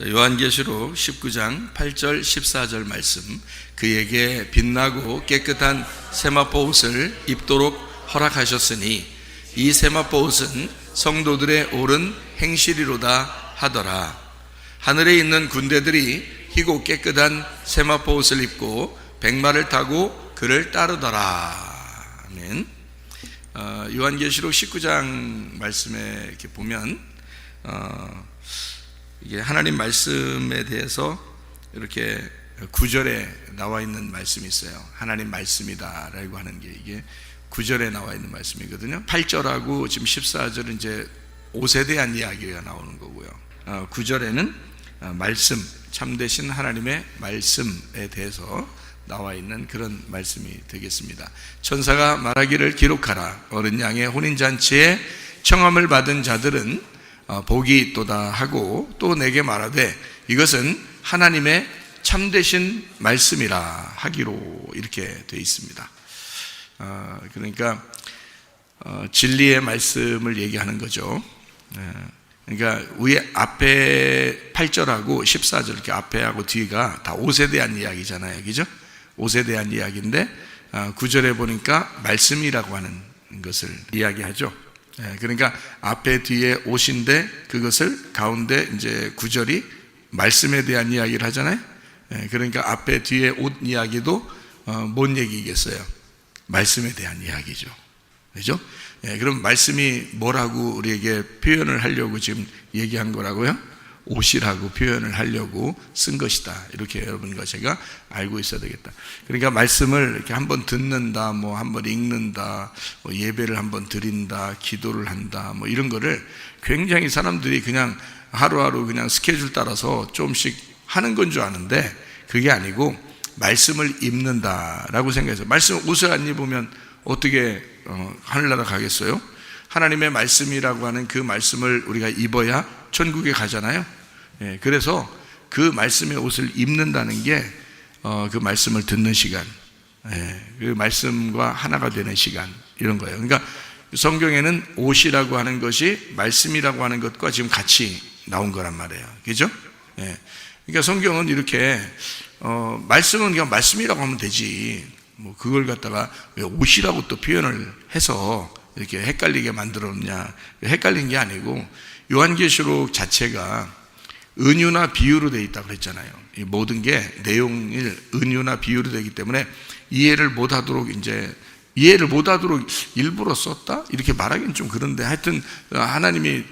요한계시록 19장 8절 14절 말씀, 그에게 빛나고 깨끗한 세마포 옷을 입도록 허락하셨으니 이 세마포 옷은 성도들의 옳은 행실이로다 하더라. 하늘에 있는 군대들이 희고 깨끗한 세마포 옷을 입고 백마를 타고 그를 따르더라. 아멘. 요한계시록 19장 말씀에 이렇게 보면 이게 하나님 말씀에 대해서 이렇게 9절에 나와 있는 말씀이 있어요. 하나님 말씀이다라고 하는 게 이게 9절에 나와 있는 말씀이거든요. 8절하고 지금 14절은 이제 옷에 대한 이야기가 나오는 거고요. 9절에는 말씀, 참되신 하나님의 말씀에 대해서 나와 있는 그런 말씀이 되겠습니다. 천사가 말하기를 기록하라. 어린 양의 혼인잔치에 청함을 받은 자들은 복이 있도다 하고 또 내게 말하되 이것은 하나님의 참되신 말씀이라 하기로 이렇게 되어 있습니다. 그러니까 진리의 말씀을 얘기하는 거죠. 그러니까 위에 앞에 8절하고 14절 이렇게 앞에하고 뒤가 다 옷에 대한 이야기잖아요, 그죠? 옷에 대한 이야기인데 9절에 보니까 말씀이라고 하는 것을 이야기하죠. 그러니까 앞에 뒤에 옷인데 그것을 가운데 이제 9절이 말씀에 대한 이야기를 하잖아요. 그러니까 앞에 뒤에 옷 이야기도 뭔 얘기겠어요? 말씀에 대한 이야기죠. 그죠? 그럼 말씀이 뭐라고 우리에게 표현을 하려고 지금 얘기한 거라고요? 옷이라고 표현을 하려고 쓴 것이다. 이렇게 여러분과 제가 알고 있어야 되겠다. 그러니까 말씀을 이렇게 한번 듣는다, 뭐 한번 읽는다, 뭐 예배를 한번 드린다, 기도를 한다, 뭐 이런 거를 굉장히 사람들이 그냥 하루하루 그냥 스케줄 따라서 조금씩 하는 건 줄 아는데 그게 아니고 말씀을 입는다라고 생각해서 말씀 옷을 안 입으면 어떻게 하늘나라 가겠어요? 하나님의 말씀이라고 하는 그 말씀을 우리가 입어야 천국에 가잖아요. 그래서 그 말씀의 옷을 입는다는 게 그 말씀을 듣는 시간, 그 말씀과 하나가 되는 시간, 이런 거예요. 그러니까 성경에는 옷이라고 하는 것이 말씀이라고 하는 것과 지금 같이 나온 거란 말이에요. 그죠? 그러니까 성경은 이렇게 말씀은 그냥 말씀이라고 하면 되지, 뭐 그걸 갖다가 왜 옷이라고 또 표현을 해서 이렇게 헷갈리게 만들었냐. 헷갈린 게 아니고 요한계시록 자체가 은유나 비유로 되어 있다고 그랬잖아요. 이 모든 게 내용을 은유나 비유로 되기 때문에 이해를 못하도록 일부러 썼다? 이렇게 말하기는 좀 그런데 하여튼 하나님이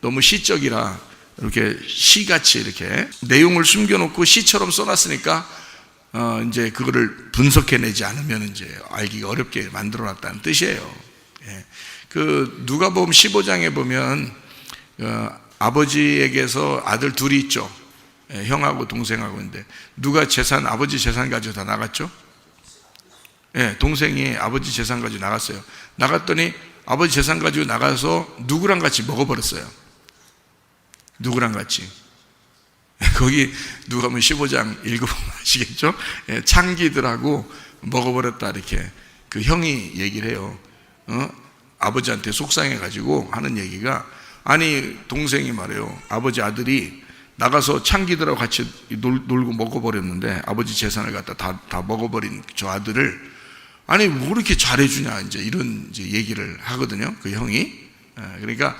너무 시적이라 이렇게 시같이 이렇게 내용을 숨겨놓고 시처럼 써놨으니까 이제 그거를 분석해내지 않으면 이제 알기가 어렵게 만들어놨다는 뜻이에요. 그 누가복음 15장에 보면 아버지에게서 아들 둘이 있죠. 형하고 동생하고 있는데 누가 아버지 재산 가지고 다 나갔죠? 동생이 아버지 재산 가지고 나갔어요. 나갔더니 아버지 재산 가지고 나가서 누구랑 같이 먹어버렸어요. 누구랑 같이? 거기 누가복음 15장 읽어보면 아시겠죠? 창기들하고 먹어버렸다 이렇게 그 형이 얘기를 해요. 아버지한테 속상해가지고 하는 얘기가, 아니 동생이 말해요. 아버지 아들이 나가서 창기들하고 같이 놀고 먹어버렸는데 아버지 재산을 갖다 다 먹어버린 저 아들을 아니 뭐 이렇게 잘해주냐, 이제 이런 이제 얘기를 하거든요. 그 형이. 그러니까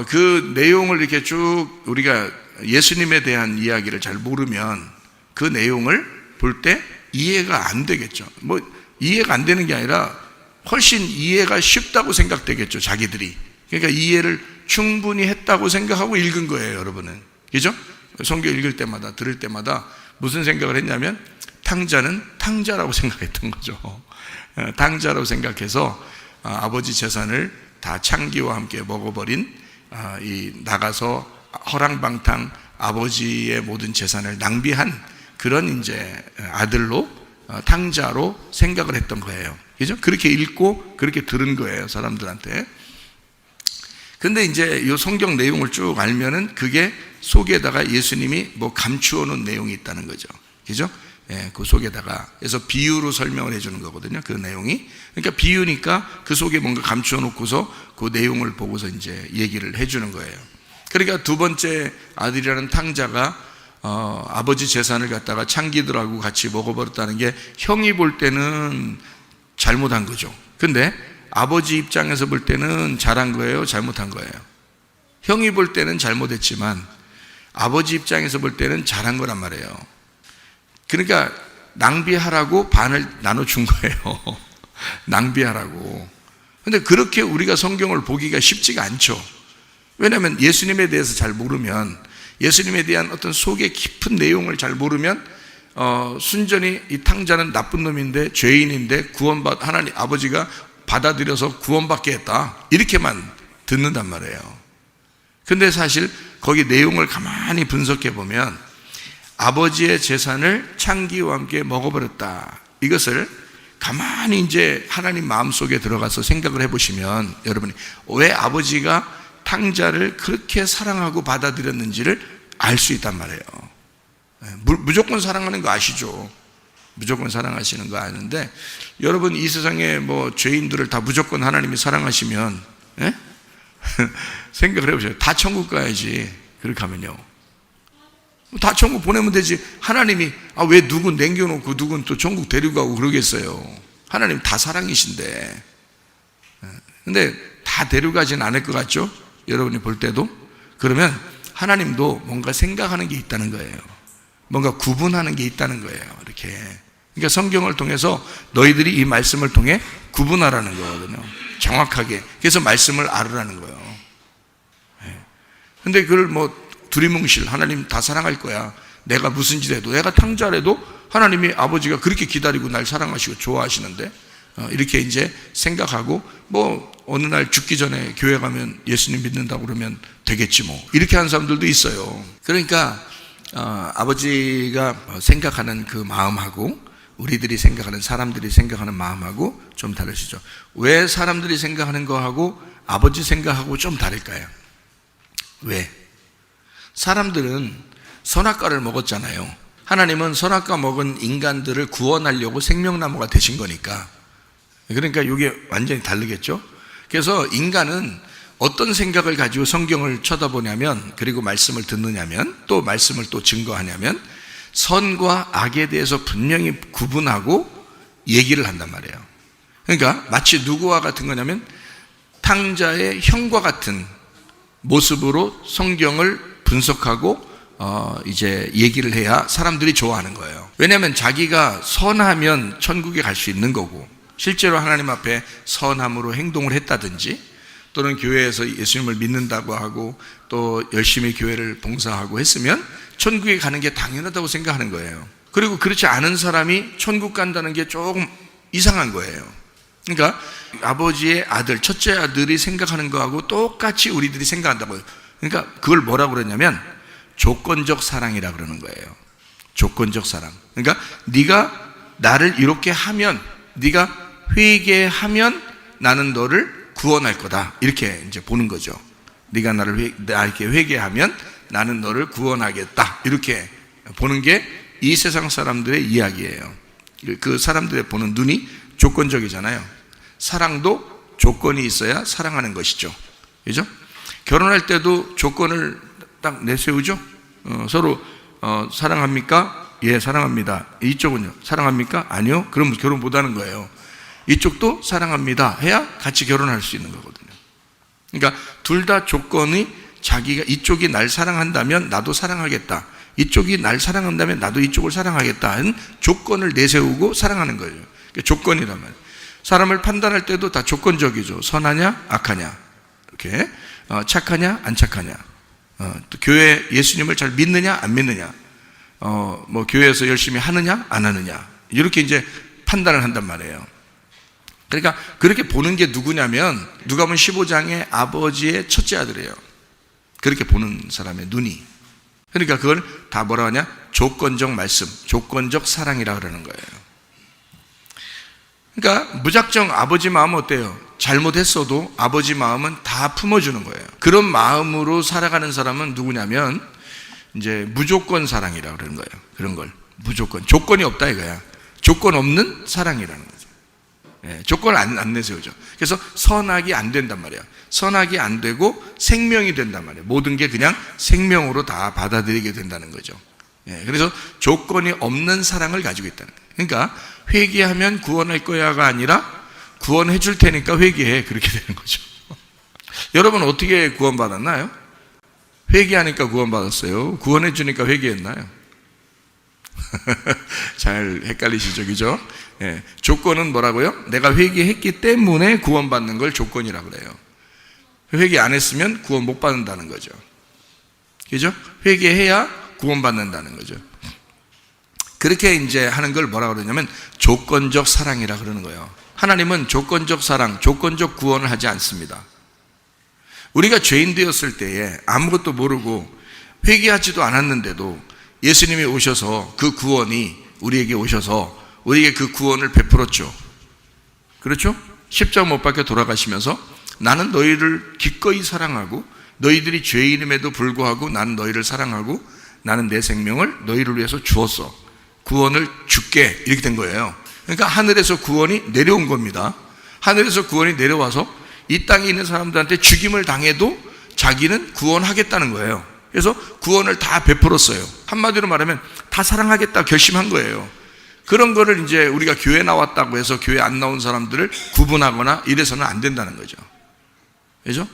그 내용을 이렇게 쭉 우리가 예수님에 대한 이야기를 잘 모르면 그 내용을 볼 때 이해가 안 되겠죠. 뭐 이해가 안 되는 게 아니라 훨씬 이해가 쉽다고 생각되겠죠, 자기들이. 그러니까 이해를 충분히 했다고 생각하고 읽은 거예요, 여러분은. 그죠? 성경 읽을 때마다, 들을 때마다 무슨 생각을 했냐면 탕자는 탕자라고 생각했던 거죠. 탕자라고 생각해서 아버지 재산을 다 창기와 함께 먹어버린 이 나가서 허랑방탕 아버지의 모든 재산을 낭비한 그런 이제 아들로 탕자로 생각을 했던 거예요. 그죠? 그렇게 읽고 그렇게 들은 거예요, 사람들한테. 근데 이제 이 성경 내용을 쭉 알면은 그게 속에다가 예수님이 뭐 감추어 놓은 내용이 있다는 거죠. 그죠? 그 속에다가. 그래서 비유로 설명을 해주는 거거든요, 그 내용이. 그러니까 비유니까 그 속에 뭔가 감추어 놓고서 그 내용을 보고서 이제 얘기를 해주는 거예요. 그러니까 두 번째 아들이라는 탕자가 아버지 재산을 갖다가 창기들하고 같이 먹어버렸다는 게 형이 볼 때는 잘못한 거죠. 근데 아버지 입장에서 볼 때는 잘한 거예요, 잘못한 거예요? 형이 볼 때는 잘못했지만 아버지 입장에서 볼 때는 잘한 거란 말이에요. 그러니까 낭비하라고 반을 나눠준 거예요. 낭비하라고. 근데 그렇게 우리가 성경을 보기가 쉽지가 않죠. 왜냐하면 예수님에 대해서 잘 모르면, 예수님에 대한 어떤 속의 깊은 내용을 잘 모르면 순전히 이 탕자는 나쁜 놈인데 죄인인데 하나님 아버지가 받아들여서 구원받게 했다 이렇게만 듣는단 말이에요. 근데 사실 거기 내용을 가만히 분석해 보면 아버지의 재산을 창기와 함께 먹어버렸다, 이것을 가만히 이제 하나님 마음속에 들어가서 생각을 해보시면 여러분이 왜 아버지가 탕자를 그렇게 사랑하고 받아들였는지를 알 수 있단 말이에요. 무조건 사랑하는 거 아시죠? 무조건 사랑하시는 거 아는데, 여러분 이 세상에 뭐 죄인들을 다 무조건 하나님이 사랑하시면 생각을 해보세요. 다 천국 가야지. 그렇게 하면요, 다 천국 보내면 되지. 하나님이 왜 누구 남겨놓고 누군 또 천국 데리고 가고 그러겠어요? 하나님 다 사랑이신데. 근데 다 데려가진 않을 것 같죠? 여러분이 볼 때도. 그러면 하나님도 뭔가 생각하는 게 있다는 거예요. 뭔가 구분하는 게 있다는 거예요. 이렇게. 그러니까 성경을 통해서 너희들이 이 말씀을 통해 구분하라는 거거든요. 정확하게. 그래서 말씀을 알으라는 거예요. 근데 그걸 두리뭉실 하나님 다 사랑할 거야, 내가 무슨 짓 해도, 내가 탕자라도 하나님이 아버지가 그렇게 기다리고 날 사랑하시고 좋아하시는데 이렇게 이제 생각하고 어느 날 죽기 전에 교회 가면 예수님 믿는다고 그러면 되겠지 이렇게 하는 사람들도 있어요. 그러니까 아버지가 생각하는 그 마음하고 우리들이 생각하는, 사람들이 생각하는 마음하고 좀 다르시죠. 왜 사람들이 생각하는 거하고 아버지 생각하고 좀 다를까요? 왜? 사람들은 선악과를 먹었잖아요. 하나님은 선악과 먹은 인간들을 구원하려고 생명나무가 되신 거니까. 그러니까 이게 완전히 다르겠죠. 그래서 인간은 어떤 생각을 가지고 성경을 쳐다보냐면, 그리고 말씀을 듣느냐면, 또 말씀을 또 증거하냐면 선과 악에 대해서 분명히 구분하고 얘기를 한단 말이에요. 그러니까 마치 누구와 같은 거냐면 탕자의 형과 같은 모습으로 성경을 분석하고 이제 얘기를 해야 사람들이 좋아하는 거예요. 왜냐하면 자기가 선하면 천국에 갈 수 있는 거고, 실제로 하나님 앞에 선함으로 행동을 했다든지, 또는 교회에서 예수님을 믿는다고 하고 또 열심히 교회를 봉사하고 했으면 천국에 가는 게 당연하다고 생각하는 거예요. 그리고 그렇지 않은 사람이 천국 간다는 게 조금 이상한 거예요. 그러니까 아버지의 아들, 첫째 아들이 생각하는 거하고 똑같이 우리들이 생각한다고요. 그러니까 그걸 뭐라고 그러냐면 조건적 사랑이라고 그러는 거예요. 조건적 사랑. 그러니까 네가 나를 이렇게 하면, 네가 회개하면 나는 너를 구원할 거다, 이렇게 이제 보는 거죠. 네가 나를 이렇게 회개하면 나는 너를 구원하겠다, 이렇게 보는 게 이 세상 사람들의 이야기예요. 그 사람들의 보는 눈이 조건적이잖아요. 사랑도 조건이 있어야 사랑하는 것이죠. 그죠? 결혼할 때도 조건을 딱 내세우죠. 서로 사랑합니까? 예, 사랑합니다. 이쪽은요? 사랑합니까? 아니요? 그럼 결혼 못 하는 거예요. 이쪽도 사랑합니다 해야 같이 결혼할 수 있는 거거든요. 그러니까 둘 다 조건이, 자기가 이쪽이 날 사랑한다면 나도 사랑하겠다, 이쪽이 날 사랑한다면 나도 이쪽을 사랑하겠다 하는 조건을 내세우고 사랑하는 거예요. 조건이란 말이에요. 사람을 판단할 때도 다 조건적이죠. 선하냐 악하냐, 이렇게 착하냐 안 착하냐, 또 교회 예수님을 잘 믿느냐 안 믿느냐, 교회에서 열심히 하느냐 안 하느냐, 이렇게 이제 판단을 한단 말이에요. 그러니까 그렇게 보는 게 누구냐면 누가복음 15장의 아버지의 첫째 아들이에요. 그렇게 보는 사람의 눈이. 그러니까 그걸 다 뭐라 하냐? 조건적 말씀, 조건적 사랑이라고 그러는 거예요. 그러니까 무작정 아버지 마음은 어때요? 잘못했어도 아버지 마음은 다 품어주는 거예요. 그런 마음으로 살아가는 사람은 누구냐면 이제 무조건 사랑이라고 그러는 거예요. 그런 걸 무조건, 조건이 없다 이거야. 조건 없는 사랑이라는 거죠. 조건을 안 내세우죠. 그래서 선악이 안 된단 말이에요. 선악이 안 되고 생명이 된단 말이에요. 모든 게 그냥 생명으로 다 받아들이게 된다는 거죠. 그래서 조건이 없는 사랑을 가지고 있다는 거예요. 그러니까 회개하면 구원할 거야가 아니라 구원해 줄 테니까 회개해, 그렇게 되는 거죠. 여러분 어떻게 구원받았나요? 회개하니까 구원받았어요? 구원해 주니까 회개했나요? 잘 헷갈리시죠, 그죠? 조건은 뭐라고요? 내가 회개했기 때문에 구원받는 걸 조건이라고 그래요. 회개 안 했으면 구원 못 받는다는 거죠. 그죠? 회개해야 구원받는다는 거죠. 그렇게 이제 하는 걸 뭐라고 그러냐면 조건적 사랑이라 그러는 거예요. 하나님은 조건적 사랑, 조건적 구원을 하지 않습니다. 우리가 죄인 되었을 때에 아무것도 모르고 회개하지도 않았는데도 예수님이 오셔서 그 구원이 우리에게 오셔서 우리에게 그 구원을 베풀었죠. 그렇죠? 십자가 못 박혀 돌아가시면서 나는 너희를 기꺼이 사랑하고 너희들이 죄인임에도 불구하고 나는 너희를 사랑하고 나는 내 생명을 너희를 위해서 주었어. 구원을 줄게. 이렇게 된 거예요. 그러니까 하늘에서 구원이 내려온 겁니다. 하늘에서 구원이 내려와서 이 땅에 있는 사람들한테 죽임을 당해도 자기는 구원하겠다는 거예요. 그래서 구원을 다 베풀었어요. 한마디로 말하면 다 사랑하겠다 결심한 거예요. 그런 거를 이제 우리가 교회 나왔다고 해서 교회 안 나온 사람들을 구분하거나 이래서는 안 된다는 거죠. 그죠?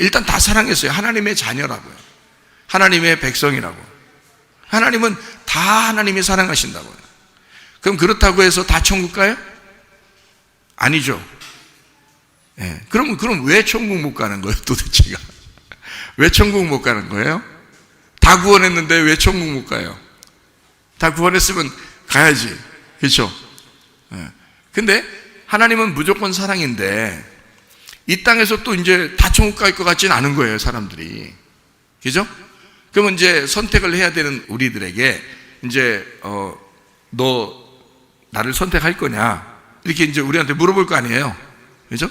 일단 다 사랑했어요. 하나님의 자녀라고요. 하나님의 백성이라고. 하나님은 다 하나님이 사랑하신다고요. 그럼 그렇다고 해서 다 천국 가요? 아니죠. 그럼 왜 천국 못 가는 거예요, 도대체가? 왜 천국 못 가는 거예요? 다 구원했는데 왜 천국 못 가요? 다 구원했으면 가야지. 그렇죠? 근데 하나님은 무조건 사랑인데 이 땅에서 또 이제 다 천국 갈 것 같지는 않은 거예요, 사람들이. 그죠? 그러면 이제 선택을 해야 되는 우리들에게 이제 너 나를 선택할 거냐? 이렇게 이제 우리한테 물어볼 거 아니에요. 그죠?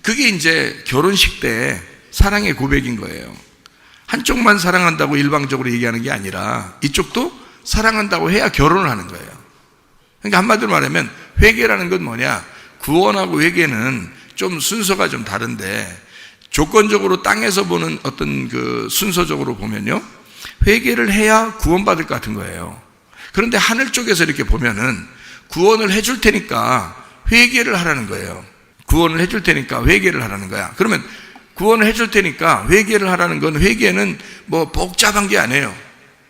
그게 이제 결혼식 때 사랑의 고백인 거예요. 한쪽만 사랑한다고 일방적으로 얘기하는 게 아니라 이쪽도 사랑한다고 해야 결혼을 하는 거예요. 그러니까 한마디로 말하면 회개라는 건 뭐냐? 구원하고 회개는 좀 순서가 좀 다른데 조건적으로 땅에서 보는 어떤 그 순서적으로 보면요, 회개를 해야 구원받을 것 같은 거예요. 그런데 하늘 쪽에서 이렇게 보면은 구원을 해줄 테니까 회개를 하라는 거예요. 구원을 해줄 테니까 회개를 하라는 거야. 그러면 구원을 해줄 테니까 회개를 하라는 건, 회개는 뭐 복잡한 게 아니에요.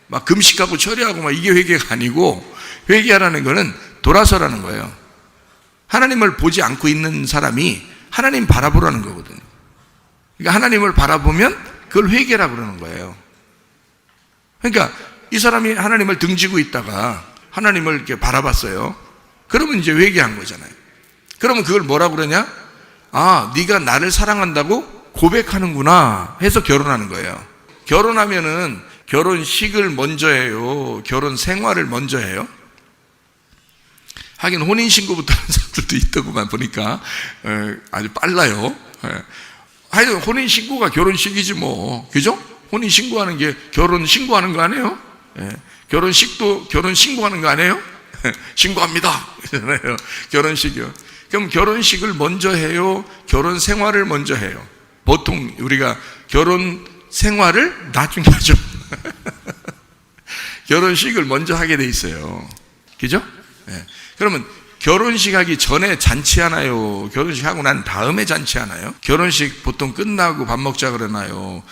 막 금식하고 철회하고 막 이게 회개가 아니고, 회개하라는 거는 돌아서라는 거예요. 하나님을 보지 않고 있는 사람이 하나님 바라보라는 거거든요. 그러니까 하나님을 바라보면 그걸 회개라고 그러는 거예요. 그러니까 이 사람이 하나님을 등지고 있다가 하나님을 이렇게 바라봤어요. 그러면 이제 회개한 거잖아요. 그러면 그걸 뭐라고 그러냐? 아, 네가 나를 사랑한다고 고백하는구나 해서 결혼하는 거예요. 결혼하면은 결혼식을 먼저 해요? 결혼 생활을 먼저 해요? 하긴 혼인신고부터 하는 사람들도 있더구만 보니까. 아주 빨라요. 하여튼 혼인신고가 결혼식이지 뭐. 그죠? 혼인신고하는 게 결혼 신고하는 거 아니에요? 결혼식도 결혼 신고하는 거 아니에요? 신고합니다. 결혼식이요. 그럼 결혼식을 먼저 해요? 결혼 생활을 먼저 해요? 보통 우리가 결혼 생활을 나중에 하죠. 결혼식을 먼저 하게 돼 있어요. 그죠? 그러면 결혼식 하기 전에 잔치하나요? 결혼식 하고 난 다음에 잔치하나요? 결혼식 보통 끝나고 밥 먹자 그러나요?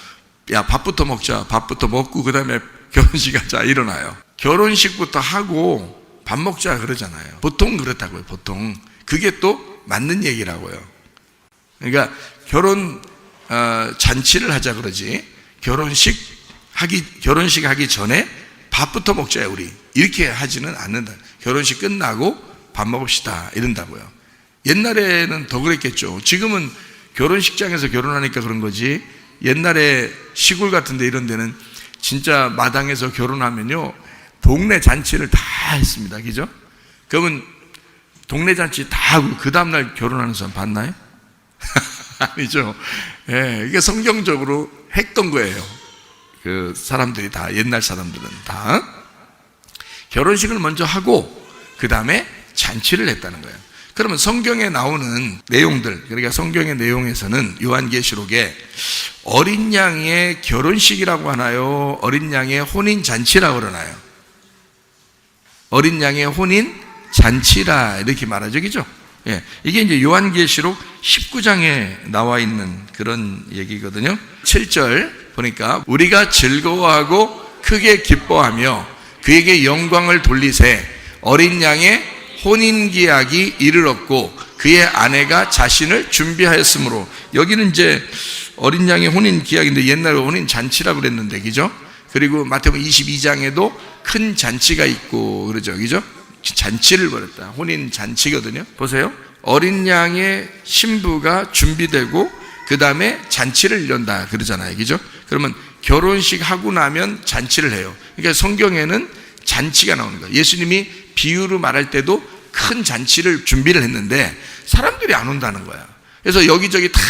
야, 밥부터 먹자. 밥부터 먹고 그 다음에 결혼식 하자 이러나요? 결혼식부터 하고 밥 먹자 그러잖아요. 보통 그렇다고요. 보통 그게 또 맞는 얘기라고요. 그러니까 결혼 잔치를 하자 그러지, 결혼식 하기 전에 밥부터 먹자요 우리, 이렇게 하지는 않는다. 결혼식 끝나고 밥 먹읍시다 이런다고요. 옛날에는 더 그랬겠죠. 지금은 결혼식장에서 결혼하니까 그런 거지, 옛날에 시골 같은데 이런 데는 진짜 마당에서 결혼하면요 동네 잔치를 다 했습니다. 그죠? 그러면 동네 잔치 다 하고 그 다음날 결혼하는 사람 봤나요? 아니죠. 이게 성경적으로 했던 거예요. 그 사람들이 다, 옛날 사람들은 다 결혼식을 먼저 하고 그 다음에 잔치를 했다는 거예요. 그러면 성경에 나오는 내용들, 그러니까 성경의 내용에서는 요한계시록에 어린 양의 결혼식이라고 하나요? 어린 양의 혼인잔치라고 그러나요? 어린 양의 혼인잔치라 이렇게 말하죠, 그죠? 예, 이게 이제 요한계시록 19장에 나와 있는 그런 얘기거든요. 7절 보니까 우리가 즐거워하고 크게 기뻐하며 그에게 영광을 돌리세 어린 양의 혼인기약이 이르렀고 그의 아내가 자신을 준비하였으므로, 여기는 이제 어린 양의 혼인기약인데 옛날에 혼인잔치라고 그랬는데, 그죠? 그리고 마태복음 22장에도 큰 잔치가 있고 그러죠, 그죠? 잔치를 벌였다. 혼인잔치거든요. 보세요. 어린 양의 신부가 준비되고 그 다음에 잔치를 연다 그러잖아요, 그죠? 그러면 결혼식 하고 나면 잔치를 해요. 그러니까 성경에는 잔치가 나오는 거예요. 예수님이 비유로 말할 때도 큰 잔치를 준비를 했는데 사람들이 안 온다는 거야. 그래서 여기저기 다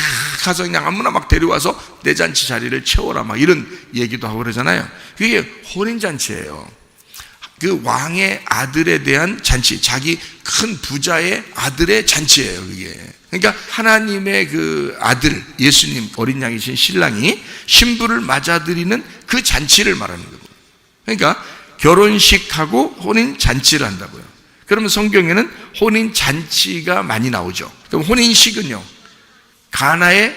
가서 그냥 아무나 막 데려와서 내 잔치 자리를 채워라 막 이런 얘기도 하고 그러잖아요. 그게 혼인잔치예요. 그 왕의 아들에 대한 잔치, 자기 큰 부자의 아들의 잔치예요, 그게. 그러니까 하나님의 그 아들, 예수님 어린 양이신 신랑이 신부를 맞아들이는 그 잔치를 말하는 거고. 그러니까 결혼식하고 혼인잔치를 한다고요. 그러면 성경에는 혼인잔치가 많이 나오죠. 그럼 혼인식은요, 가나의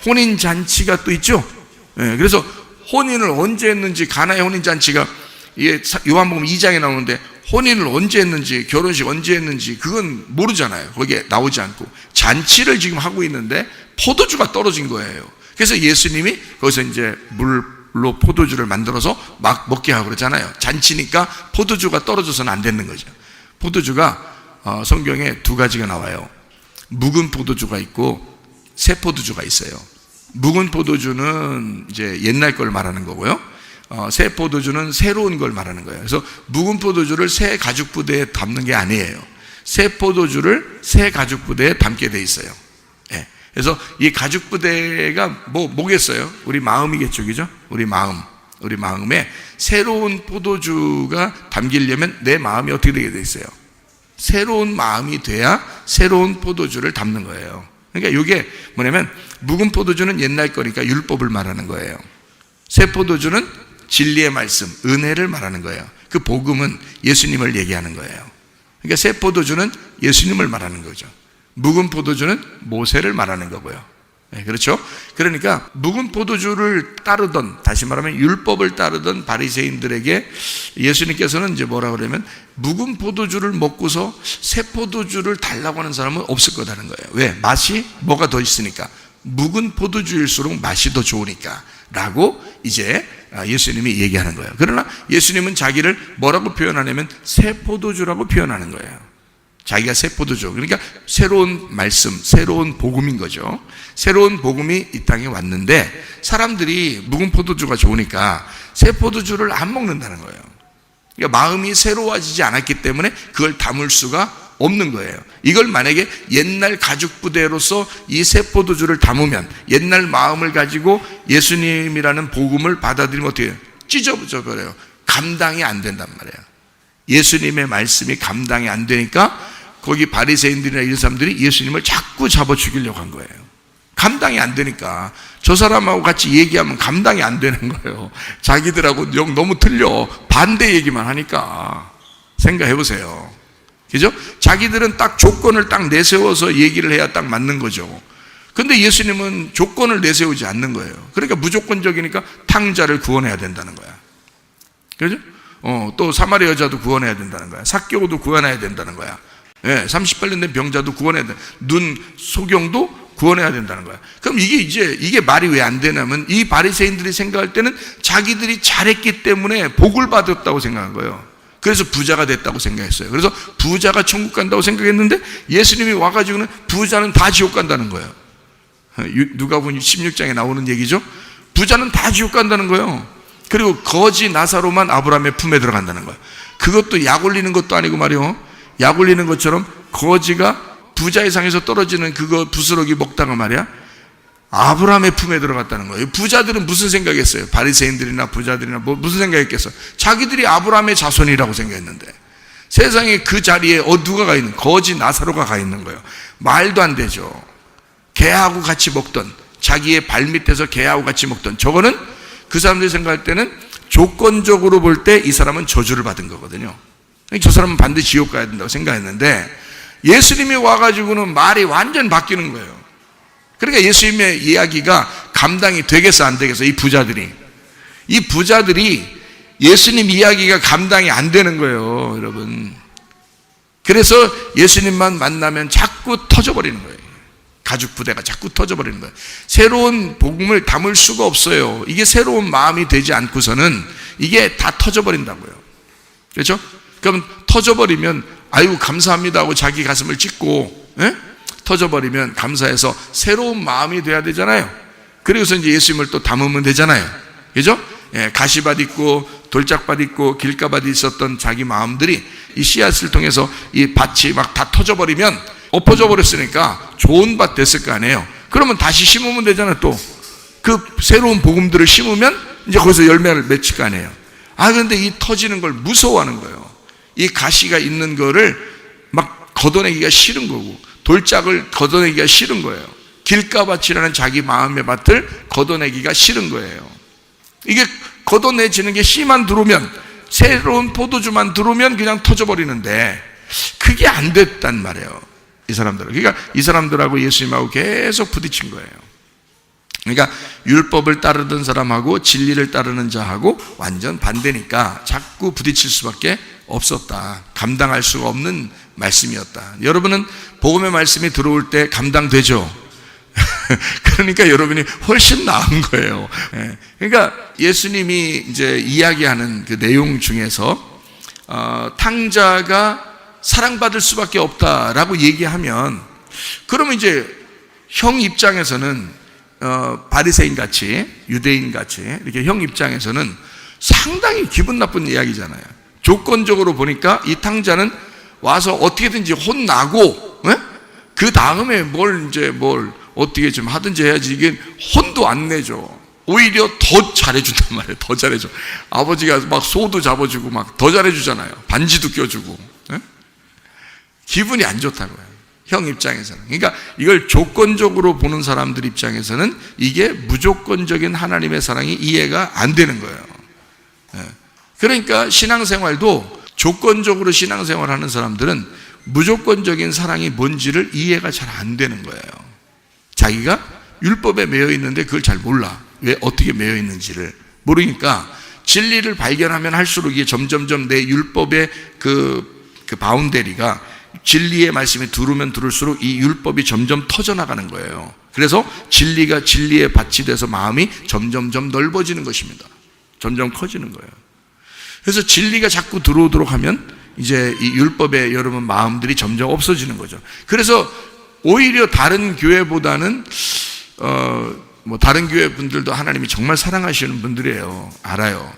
혼인잔치가 또 있죠. 네, 그래서 혼인을 언제 했는지, 가나의 혼인잔치가 이게 요한복음 2장에 나오는데 혼인을 언제 했는지, 결혼식 언제 했는지 그건 모르잖아요. 거기에 나오지 않고 잔치를 지금 하고 있는데 포도주가 떨어진 거예요. 그래서 예수님이 거기서 이제 물로 포도주를 만들어서 막 먹게 하고 그러잖아요. 잔치니까 포도주가 떨어져서는 안 되는 거죠. 포도주가 성경에 두 가지가 나와요. 묵은 포도주가 있고 새 포도주가 있어요. 묵은 포도주는 이제 옛날 걸 말하는 거고요. 새 포도주는 새로운 걸 말하는 거예요. 그래서 묵은 포도주를 새 가죽 부대에 담는 게 아니에요. 새 포도주를 새 가죽 부대에 담게 돼 있어요. 예. 그래서 이 가죽 부대가 뭐겠어요? 우리 마음이겠죠, 그죠? 우리 마음에 새로운 포도주가 담기려면 내 마음이 어떻게 되게 돼 있어요? 새로운 마음이 돼야 새로운 포도주를 담는 거예요. 그러니까 이게 뭐냐면 묵은 포도주는 옛날 거니까 율법을 말하는 거예요. 새 포도주는 진리의 말씀, 은혜를 말하는 거예요. 그 복음은 예수님을 얘기하는 거예요. 그러니까 새 포도주는 예수님을 말하는 거죠. 묵은 포도주는 모세를 말하는 거고요. 네, 그렇죠? 그러니까 묵은 포도주를 따르던, 다시 말하면 율법을 따르던 바리새인들에게 예수님께서는 이제 뭐라 그러면 묵은 포도주를 먹고서 새 포도주를 달라고 하는 사람은 없을 거다는 거예요. 왜? 맛이 뭐가 더 있으니까. 묵은 포도주일수록 맛이 더 좋으니까 라고 이제 예수님이 얘기하는 거예요. 그러나 예수님은 자기를 뭐라고 표현하냐면 새 포도주라고 표현하는 거예요. 자기가 새 포도주, 그러니까 새로운 말씀, 새로운 복음인 거죠. 새로운 복음이 이 땅에 왔는데 사람들이 묵은 포도주가 좋으니까 새 포도주를 안 먹는다는 거예요. 그러니까 마음이 새로워지지 않았기 때문에 그걸 담을 수가 없는 거예요. 이걸 만약에 옛날 가죽 부대로서 이 새 포도주를 담으면 옛날 마음을 가지고 예수님이라는 복음을 받아들이면 어떻게 해요? 찢어져 버려요. 감당이 안 된단 말이에요. 예수님의 말씀이 감당이 안 되니까 거기 바리새인들이나 이런 사람들이 예수님을 자꾸 잡아 죽이려고 한 거예요. 감당이 안 되니까. 저 사람하고 같이 얘기하면 감당이 안 되는 거예요. 자기들하고 너무 틀려. 반대 얘기만 하니까. 생각해 보세요. 그죠? 자기들은 딱 조건을 딱 내세워서 얘기를 해야 딱 맞는 거죠. 근데 예수님은 조건을 내세우지 않는 거예요. 그러니까 무조건적이니까 탕자를 구원해야 된다는 거야. 그죠? 또 사마리아 여자도 구원해야 된다는 거야. 삭개오도 구원해야 된다는 거야. 예, 38년 된 병자도 구원해야 돼. 눈 소경도 구원해야 된다는 거야. 그럼 이게 말이 왜 안 되냐면 이 바리새인들이 생각할 때는 자기들이 잘했기 때문에 복을 받았다고 생각한 거예요. 그래서 부자가 됐다고 생각했어요. 그래서 부자가 천국 간다고 생각했는데 예수님이 와가지고는 부자는 다 지옥 간다는 거예요. 누가복음 16장에 나오는 얘기죠. 부자는 다 지옥 간다는 거예요. 그리고 거지 나사로만 아브라함의 품에 들어간다는 거예요. 그것도 약 올리는 것도 아니고 말이요. 약 올리는 것처럼 거지가 부자의 상에서 떨어지는 그거 부스러기 먹다가 말이야. 아브라함의 품에 들어갔다는 거예요. 부자들은 무슨 생각했어요? 바리새인들이나 부자들이나 무슨 생각했겠어? 자기들이 아브라함의 자손이라고 생각했는데 세상에 그 자리에 누가 가 있는, 거지 나사로가 가 있는 거예요. 말도 안 되죠. 개하고 같이 먹던, 자기의 발밑에서 개하고 같이 먹던, 저거는 그 사람들이 생각할 때는 조건적으로 볼 때 이 사람은 저주를 받은 거거든요. 저 사람은 반드시 지옥 가야 된다고 생각했는데, 예수님이 와가지고는 말이 완전 바뀌는 거예요. 그러니까 예수님의 이야기가 감당이 되겠어 안 되겠어? 이 부자들이 예수님 이야기가 감당이 안 되는 거예요, 여러분. 그래서 예수님만 만나면 자꾸 터져버리는 거예요. 가죽 부대가 자꾸 터져버리는 거예요. 새로운 복음을 담을 수가 없어요. 이게 새로운 마음이 되지 않고서는 이게 다 터져버린다고요. 그렇죠? 그럼 터져버리면 아이고 감사합니다 하고 자기 가슴을 찢고, 터져버리면 감사해서 새로운 마음이 돼야 되잖아요. 그래서 이제 예수님을 또 담으면 되잖아요. 그죠? 가시밭 있고 돌짝밭 있고 길가밭이 있었던 자기 마음들이 이 씨앗을 통해서 이 밭이 막 다 터져버리면, 엎어져 버렸으니까 좋은 밭 됐을 거 아니에요. 그러면 다시 심으면 되잖아요. 또 그 새로운 복음들을 심으면 이제 거기서 열매를 맺힐 거 아니에요. 그런데 이 터지는 걸 무서워하는 거예요. 이 가시가 있는 거를 막 걷어내기가 싫은 거고, 돌짝을 걷어내기가 싫은 거예요. 길가밭이라는 자기 마음의 밭을 걷어내기가 싫은 거예요. 이게 걷어내지는 게 씨만 들어오면, 새로운 포도주만 들어오면 그냥 터져버리는데, 그게 안 됐단 말이에요, 이 사람들은. 그러니까 이 사람들하고 예수님하고 계속 부딪힌 거예요. 그러니까 율법을 따르던 사람하고 진리를 따르는 자하고 완전 반대니까 자꾸 부딪힐 수밖에 없었다. 감당할 수가 없는 말씀이었다. 여러분은 복음의 말씀이 들어올 때 감당되죠? 그러니까 여러분이 훨씬 나은 거예요. 그러니까 예수님이 이제 이야기하는 그 내용 중에서 탕자가 사랑받을 수밖에 없다라고 얘기하면, 그러면 이제 형 입장에서는 바리새인 같이, 유대인 같이 이렇게 형 입장에서는 상당히 기분 나쁜 이야기잖아요. 조건적으로 보니까 이 탕자는 와서 어떻게든지 혼나고, 그 다음에 뭘 어떻게 좀 하든지 해야지. 이게 혼도 안 내죠. 오히려 더 잘해준단 말이에요. 더 잘해줘. 아버지가 막 소도 잡아주고 막 더 잘해주잖아요. 반지도 껴주고. 기분이 안 좋다고요, 형 입장에서는. 그러니까 이걸 조건적으로 보는 사람들 입장에서는 이게 무조건적인 하나님의 사랑이 이해가 안 되는 거예요. 그러니까 신앙생활도 조건적으로 신앙생활하는 사람들은 무조건적인 사랑이 뭔지를 이해가 잘 안 되는 거예요. 자기가 율법에 매여 있는데 그걸 잘 몰라. 왜 어떻게 매여 있는지를 모르니까 진리를 발견하면 할수록 이게 점점점 내 율법의 그 바운데리가, 진리의 말씀이 들으면 들을수록 이 율법이 점점 터져나가는 거예요. 그래서 진리가 진리의 밭이 돼서 마음이 점점점 넓어지는 것입니다. 점점 커지는 거예요. 그래서 진리가 자꾸 들어오도록 하면 이제 이 율법의 여러분 마음들이 점점 없어지는 거죠. 그래서 오히려 다른 교회보다는 다른 교회 분들도 하나님이 정말 사랑하시는 분들이에요. 알아요.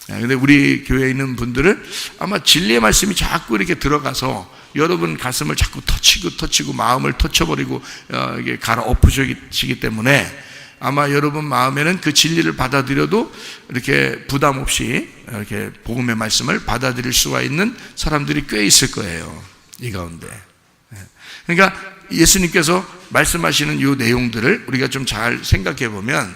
근데 우리 교회에 있는 분들은 아마 진리의 말씀이 자꾸 이렇게 들어가서 여러분 가슴을 자꾸 터치고 마음을 터쳐버리고 이게 갈아엎으시기 때문에 아마 여러분 마음에는 그 진리를 받아들여도 이렇게 부담 없이 이렇게 복음의 말씀을 받아들일 수가 있는 사람들이 꽤 있을 거예요, 이 가운데. 그러니까 예수님께서 말씀하시는 이 내용들을 우리가 좀 잘 생각해 보면,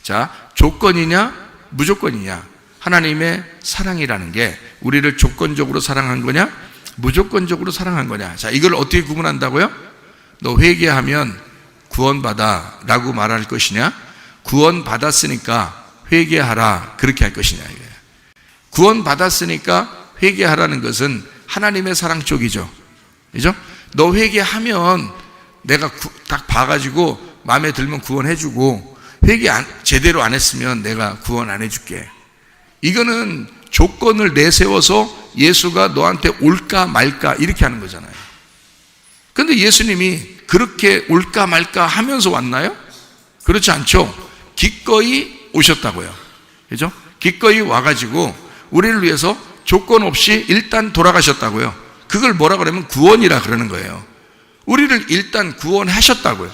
자, 조건이냐 무조건이냐, 하나님의 사랑이라는 게 우리를 조건적으로 사랑한 거냐 무조건적으로 사랑한 거냐. 자, 이걸 어떻게 구분한다고요? 너 회개하면 구원받아 라고 말할 것이냐, 구원받았으니까 회개하라 그렇게 할 것이냐. 구원받았으니까 회개하라는 것은 하나님의 사랑 쪽이죠. 그죠? 너 회개하면 내가 딱 봐가지고 마음에 들면 구원해주고, 회개 제대로 안 했으면 내가 구원 안 해줄게. 이거는 조건을 내세워서 예수가 너한테 올까 말까 이렇게 하는 거잖아요. 그런데 예수님이 그렇게 올까 말까 하면서 왔나요? 그렇지 않죠. 기꺼이 오셨다고요. 그죠? 기꺼이 와가지고 우리를 위해서 조건 없이 일단 돌아가셨다고요. 그걸 뭐라 그러면 구원이라 그러는 거예요. 우리를 일단 구원하셨다고요.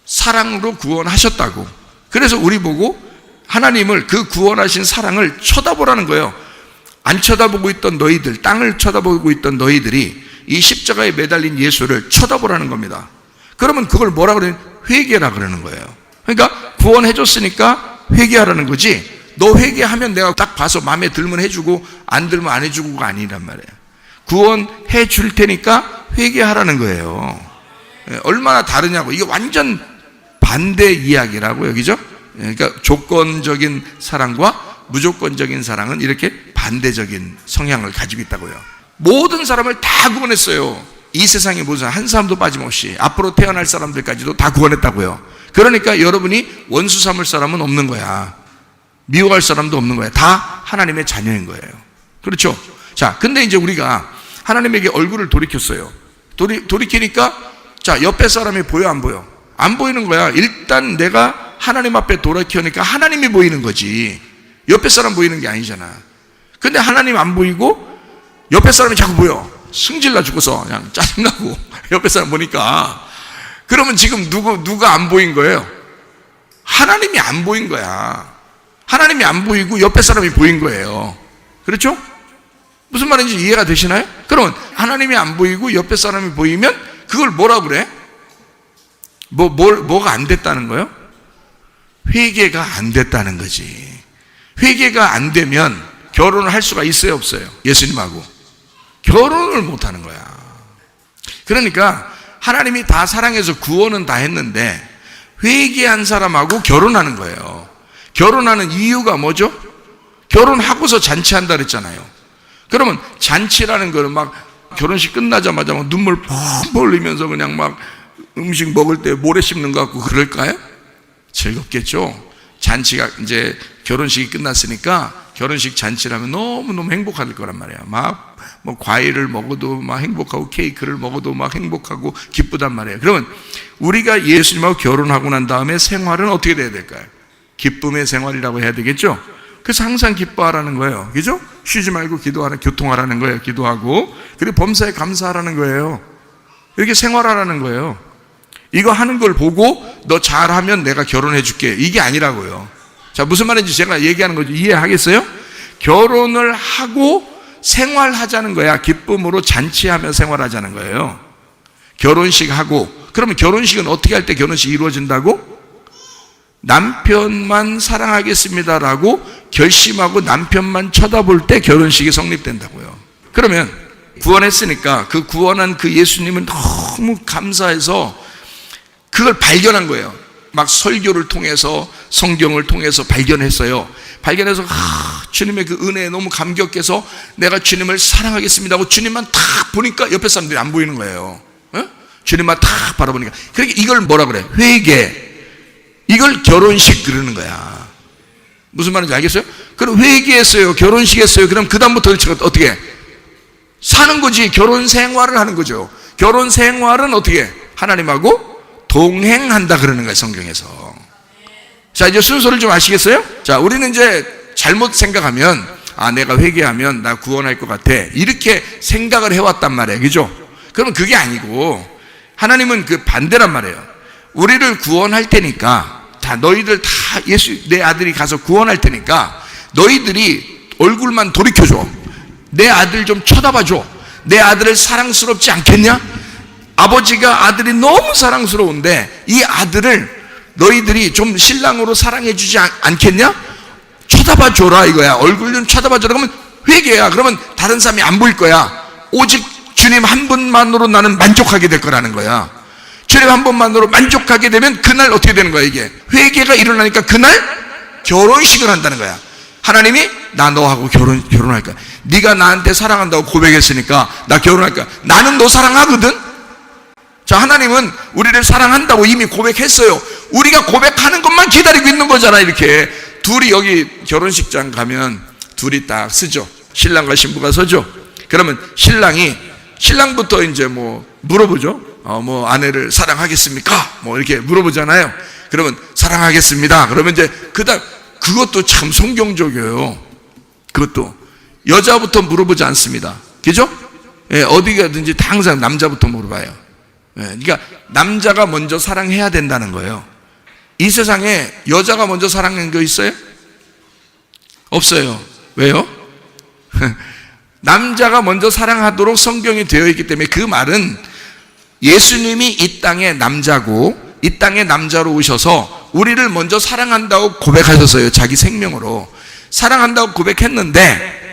사랑으로 구원하셨다고. 그래서 우리 보고 하나님을, 그 구원하신 사랑을 쳐다보라는 거예요. 안 쳐다보고 있던 너희들, 땅을 쳐다보고 있던 너희들이 이 십자가에 매달린 예수를 쳐다보라는 겁니다. 그러면 그걸 뭐라 그러냐? 회개라 그러는 거예요. 그러니까 구원해줬으니까 회개하라는 거지, 너 회개하면 내가 딱 봐서 마음에 들면 해주고 안 들면 안 해주고가 아니란 말이에요. 구원해 줄 테니까 회개하라는 거예요. 얼마나 다르냐고. 이게 완전 반대 이야기라고요, 그죠? 그러니까 조건적인 사랑과 무조건적인 사랑은 이렇게 반대적인 성향을 가지고 있다고요. 모든 사람을 다 구원했어요. 이 세상에 모든 한 사람도 빠짐없이 앞으로 태어날 사람들까지도 다 구원했다고요. 그러니까 여러분이 원수 삼을 사람은 없는 거야. 미워할 사람도 없는 거야. 다 하나님의 자녀인 거예요. 그렇죠? 자, 근데 이제 우리가 하나님에게 얼굴을 돌이켰어요. 돌이키니까 자, 옆에 사람이 보여 안 보여? 안 보이는 거야. 일단 내가 하나님 앞에 돌이키니까 하나님이 보이는 거지, 옆에 사람 보이는 게 아니잖아. 근데 하나님 안 보이고 옆에 사람이 자꾸 보여. 승질나 죽어서 그냥 짜증나고 옆에 사람 보니까. 그러면 지금 누가 안 보인 거예요? 하나님이 안 보인 거야. 하나님이 안 보이고 옆에 사람이 보인 거예요. 그렇죠? 무슨 말인지 이해가 되시나요? 그러면 하나님이 안 보이고 옆에 사람이 보이면 그걸 뭐라 그래? 뭐가 안 됐다는 거예요? 회개가 안 됐다는 거지. 회개가 안 되면 결혼을 할 수가 있어요, 없어요? 예수님하고 결혼을 못 하는 거야. 그러니까 하나님이 다 사랑해서 구원은 다 했는데 회개한 사람하고 결혼하는 거예요. 결혼하는 이유가 뭐죠? 결혼하고서 잔치한다 그랬잖아요. 그러면 잔치라는 거는 막 결혼식 끝나자마자 막 눈물 펑펑 흘리면서 그냥 막 음식 먹을 때 모래 씹는 것 같고 그럴까요? 즐겁겠죠. 잔치가 이제 결혼식이 끝났으니까 결혼식 잔치라면 너무너무 행복할 거란 말이야. 막 뭐 과일을 먹어도 막 행복하고 케이크를 먹어도 막 행복하고 기쁘단 말이에요. 그러면 우리가 예수님하고 결혼하고 난 다음에 생활은 어떻게 돼야 될까요? 기쁨의 생활이라고 해야 되겠죠? 그래서 항상 기뻐하라는 거예요. 그죠? 쉬지 말고 기도하라, 교통하라는 거예요. 기도하고. 그리고 범사에 감사하라는 거예요. 이렇게 생활하라는 거예요. 이거 하는 걸 보고 너 잘하면 내가 결혼해 줄게, 이게 아니라고요. 자, 무슨 말인지 제가 얘기하는 거죠. 이해하겠어요? 결혼을 하고 생활하자는 거야. 기쁨으로 잔치하며 생활하자는 거예요. 결혼식 하고. 그러면 결혼식은 어떻게 할 때 결혼식이 이루어진다고? 남편만 사랑하겠습니다라고 결심하고 남편만 쳐다볼 때 결혼식이 성립된다고요. 그러면 구원했으니까 그 구원한 그 예수님은 너무 감사해서 그걸 발견한 거예요. 막 설교를 통해서 성경을 통해서 발견했어요. 발견해서 주님의 그 은혜에 너무 감격해서 내가 주님을 사랑하겠습니다 하고 주님만 탁 보니까 옆에 사람들이 안 보이는 거예요. 주님만 탁 바라보니까. 그러니까 이걸 뭐라 그래? 회개. 이걸 결혼식 그러는 거야. 무슨 말인지 알겠어요? 그럼 회개했어요, 결혼식 했어요. 그럼 그 다음부터 어떻게 해? 사는 거지. 결혼 생활을 하는 거죠. 결혼 생활은 어떻게 해? 하나님하고 동행한다 그러는 거예요, 성경에서. 자, 이제 순서를 좀 아시겠어요? 자, 우리는 이제 잘못 생각하면 내가 회개하면 나 구원할 것 같아, 이렇게 생각을 해왔단 말이에요. 그죠? 그러면 그게 아니고 하나님은 그 반대란 말이에요. 우리를 구원할 테니까, 자, 너희들 다 내 아들이 가서 구원할 테니까 너희들이 얼굴만 돌이켜줘. 내 아들 좀 쳐다봐줘. 내 아들을 사랑스럽지 않겠냐? 아버지가 아들이 너무 사랑스러운데 이 아들을 너희들이 좀 신랑으로 사랑해 주지 않겠냐? 쳐다봐 줘라 이거야. 얼굴 좀 쳐다봐 줘라. 그러면 회개야. 그러면 다른 사람이 안 보일 거야. 오직 주님 한 분만으로 나는 만족하게 될 거라는 거야. 주님 한 분만으로 만족하게 되면 그날 어떻게 되는 거야? 이게 회개가 일어나니까 그날 결혼식을 한다는 거야. 하나님이 나 너하고 결혼할 거야. 네가 나한테 사랑한다고 고백했으니까 나 결혼할 거야. 나는 너 사랑하거든. 자, 하나님은 우리를 사랑한다고 이미 고백했어요. 우리가 고백하는 것만 기다리고 있는 거잖아. 이렇게 둘이 여기 결혼식장 가면 둘이 딱 서죠. 신랑과 신부가 서죠. 그러면 신랑부터 이제 뭐 물어보죠. 뭐 아내를 사랑하겠습니까? 뭐 이렇게 물어보잖아요. 그러면 사랑하겠습니다. 그러면 이제 그다음 그것도 참 성경적이에요. 그것도 여자부터 물어보지 않습니다. 그죠? 예, 어디 가든지 다 항상 남자부터 물어봐요. 예, 그러니까 남자가 먼저 사랑해야 된다는 거예요. 이 세상에 여자가 먼저 사랑한 거 있어요? 없어요. 왜요? 남자가 먼저 사랑하도록 성경이 되어 있기 때문에 그 말은 예수님이 이 땅의 남자고 이 땅의 남자로 오셔서 우리를 먼저 사랑한다고 고백하셨어요. 자기 생명으로 사랑한다고 고백했는데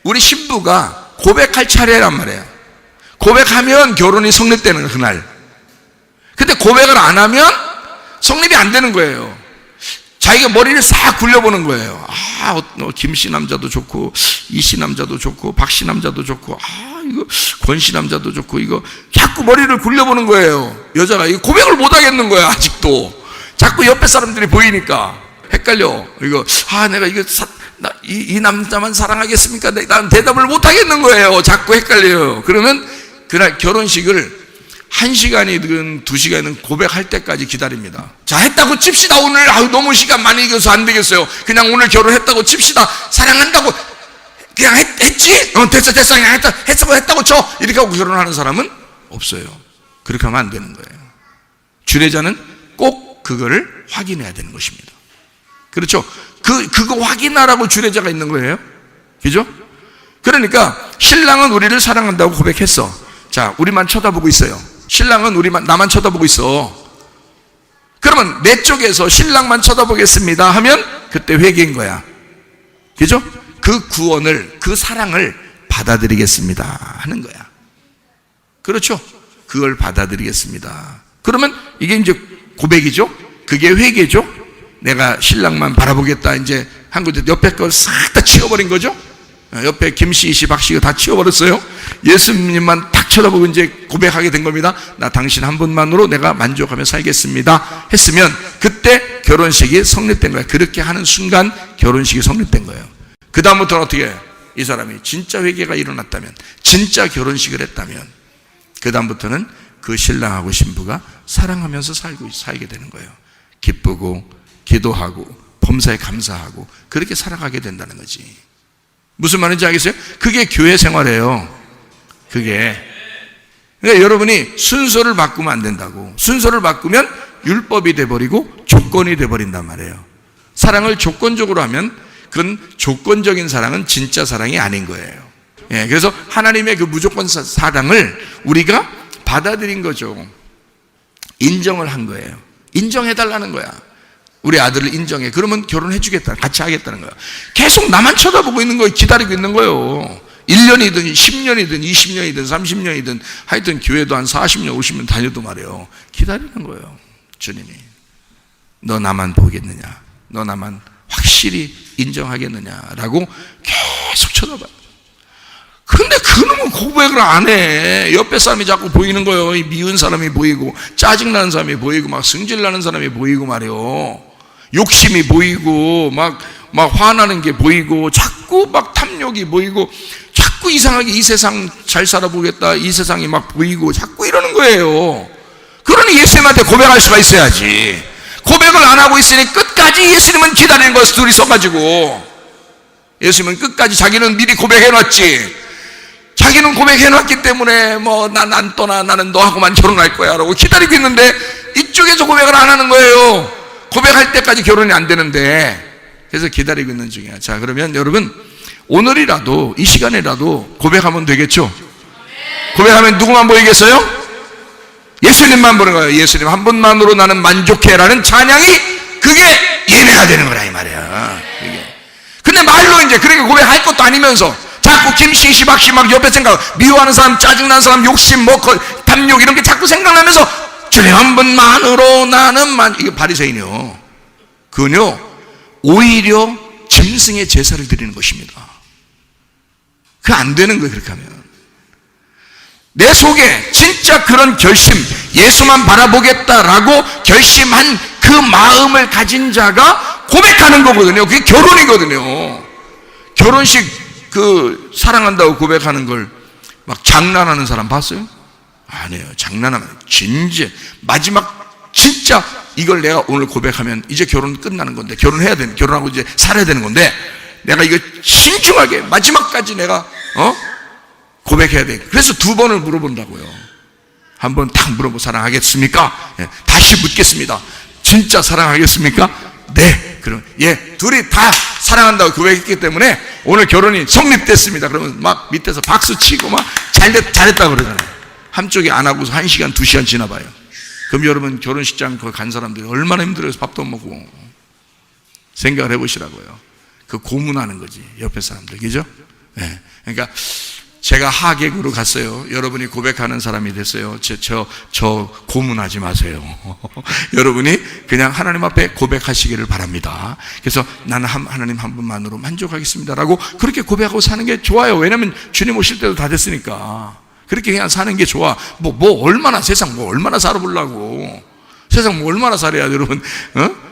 우리 신부가 고백할 차례란 말이에요. 고백하면 결혼이 성립되는 거예요, 그날. 근데 고백을 안 하면 성립이 안 되는 거예요. 자기가 머리를 싹 굴려보는 거예요. 김씨 남자도 좋고 이씨 남자도 좋고 박씨 남자도 좋고 이거 권씨 남자도 좋고 이거 자꾸 머리를 굴려보는 거예요. 여자가 이거 고백을 못 하겠는 거야. 아직도 자꾸 옆에 사람들이 보이니까 헷갈려. 이거 내가 이거 이 남자만 사랑하겠습니까? 난 대답을 못 하겠는 거예요. 자꾸 헷갈려요. 그러면 그날 결혼식을 1시간이든 2시간이든 고백할 때까지 기다립니다. 자, 했다고 칩시다. 오늘 너무 시간 많이 이겨서 안 되겠어요. 그냥 오늘 결혼했다고 칩시다. 사랑한다고 그냥 했지? 됐어 그냥 했다고 쳐. 이렇게 하고 결혼하는 사람은 없어요. 그렇게 하면 안 되는 거예요. 주례자는 꼭 그거를 확인해야 되는 것입니다. 그렇죠? 그거 확인하라고 주례자가 있는 거예요. 그죠? 그러니까 신랑은 우리를 사랑한다고 고백했어. 자, 우리만 쳐다보고 있어요. 신랑은 나만 쳐다보고 있어. 그러면 내 쪽에서 신랑만 쳐다보겠습니다 하면 그때 회개인 거야. 그죠? 그 구원을, 그 사랑을 받아들이겠습니다 하는 거야. 그렇죠? 그걸 받아들이겠습니다. 그러면 이게 이제 고백이죠? 그게 회개죠? 내가 신랑만 바라보겠다. 이제 한국에 옆에 걸 싹 다 치워버린 거죠? 옆에 김씨, 이씨, 박씨가 다 치워버렸어요. 예수님만 딱 쳐다보고 이제 고백하게 된 겁니다. 나 당신 한 분만으로 내가 만족하며 살겠습니다 했으면 그때 결혼식이 성립된 거예요. 그렇게 하는 순간 결혼식이 성립된 거예요. 그 다음부터는 어떻게 해요? 이 사람이 진짜 회개가 일어났다면, 진짜 결혼식을 했다면 그 다음부터는 그 신랑하고 신부가 사랑하면서 살게 되는 거예요. 기쁘고 기도하고 범사에 감사하고 그렇게 살아가게 된다는 거지. 무슨 말인지 알겠어요? 그게 교회 생활이에요. 그게. 그러니까 여러분이 순서를 바꾸면 안 된다고. 순서를 바꾸면 율법이 돼버리고 조건이 돼버린단 말이에요. 사랑을 조건적으로 하면 그건 조건적인 사랑은 진짜 사랑이 아닌 거예요. 그래서 하나님의 그 무조건 사랑을 우리가 받아들인 거죠. 인정을 한 거예요. 인정해달라는 거야. 우리 아들을 인정해. 그러면 결혼해 주겠다. 같이 하겠다는 거야. 계속 나만 쳐다보고 있는 거예요. 기다리고 있는 거예요. 1년이든 10년이든 20년이든 30년이든 하여튼 교회도 한 40년 50년 다녀도 말이에요. 기다리는 거예요. 주님이 너 나만 보겠느냐, 너 나만 확실히 인정하겠느냐라고 계속 쳐다봐요. 근데 그놈은 고백을 안 해. 옆에 사람이 자꾸 보이는 거예요. 이 미운 사람이 보이고 짜증나는 사람이 보이고 막 승질나는 사람이 보이고 말이에요. 욕심이 보이고 막 화나는 게 보이고 자꾸 막 탐욕이 보이고 자꾸 이상하게 이 세상 잘 살아보겠다, 이 세상이 막 보이고 자꾸 이러는 거예요. 그러니 예수님한테 고백할 수가 있어야지. 고백을 안 하고 있으니 끝까지 예수님은 기다리는 거예요. 둘이 서가지고 예수님은 끝까지 자기는 미리 고백해놨지. 자기는 고백해놨기 때문에 난 안 떠나, 나는 너하고만 결혼할 거야 라고 기다리고 있는데 이쪽에서 고백을 안 하는 거예요. 고백할 때까지 결혼이 안 되는데. 그래서 기다리고 있는 중이야. 자, 그러면 여러분 오늘이라도 이 시간이라도 고백하면 되겠죠? 고백하면 누구만 보이겠어요? 예수님만 보는 거예요. 예수님 한 분만으로 나는 만족해라는 찬양이 그게 예배가 되는 거라 이 말이야. 근데 말로 이제 그렇게 고백할 것도 아니면서 자꾸 김씨, 시박씨 막 옆에 생각, 미워하는 사람, 짜증나는 사람, 욕심, 탐욕 이런 게 자꾸 생각나면서 주님 한 분만으로 나는 이게 바리새인이요. 그건요 오히려 짐승의 제사를 드리는 것입니다. 그거 안 되는 거예요. 그렇게 하면 내 속에 진짜 그런 결심, 예수만 바라보겠다라고 결심한 그 마음을 가진 자가 고백하는 거거든요. 그게 결혼이거든요. 결혼식 그 사랑한다고 고백하는 걸 막 장난하는 사람 봤어요? 아니에요. 장난하면 진짜 마지막 진짜 이걸 내가 오늘 고백하면 이제 결혼 끝나는 건데, 결혼해야 되는, 결혼하고 이제 살아야 되는 건데 내가 이거 신중하게 마지막까지 내가 고백해야 돼. 그래서 2번을 물어본다고요. 한 번 딱 물어보고 사랑하겠습니까? 다시 묻겠습니다. 진짜 사랑하겠습니까? 네. 그럼 둘이 다 사랑한다고 고백했기 때문에 오늘 결혼이 성립됐습니다. 그러면 막 밑에서 박수 치고 막 잘했다고 그러잖아요. 한쪽이 안 하고서 1시간, 2시간 지나봐요. 그럼 여러분 결혼식장 거기 간 사람들이 얼마나 힘들어서 밥도 못 먹고. 생각을 해보시라고요. 그 고문하는 거지, 옆에 사람들. 그죠? 네. 그러니까 제가 하객으로 갔어요. 여러분이 고백하는 사람이 됐어요. 저 고문하지 마세요. 여러분이 그냥 하나님 앞에 고백하시기를 바랍니다. 그래서 나는 하나님 한 분만으로 만족하겠습니다라고 그렇게 고백하고 사는 게 좋아요. 왜냐하면 주님 오실 때도 다 됐으니까. 그렇게 그냥 사는 게 좋아. 얼마나 세상 얼마나 살아보려고. 세상 얼마나 살아야 여러분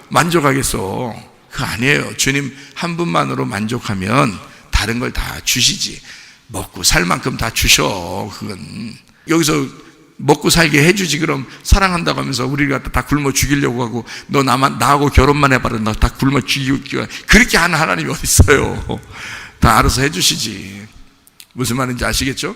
만족하겠어. 그거 아니에요. 주님 한 분만으로 만족하면 다른 걸 다 주시지. 먹고 살 만큼 다 주셔. 그건 여기서 먹고 살게 해주지. 그럼 사랑한다고 하면서 우리가 다 굶어 죽이려고 하고 너 나하고 결혼만 해봐라 나 다 굶어 죽이고 그렇게 하는 하나님이 어디 있어요. 다 알아서 해주시지. 무슨 말인지 아시겠죠?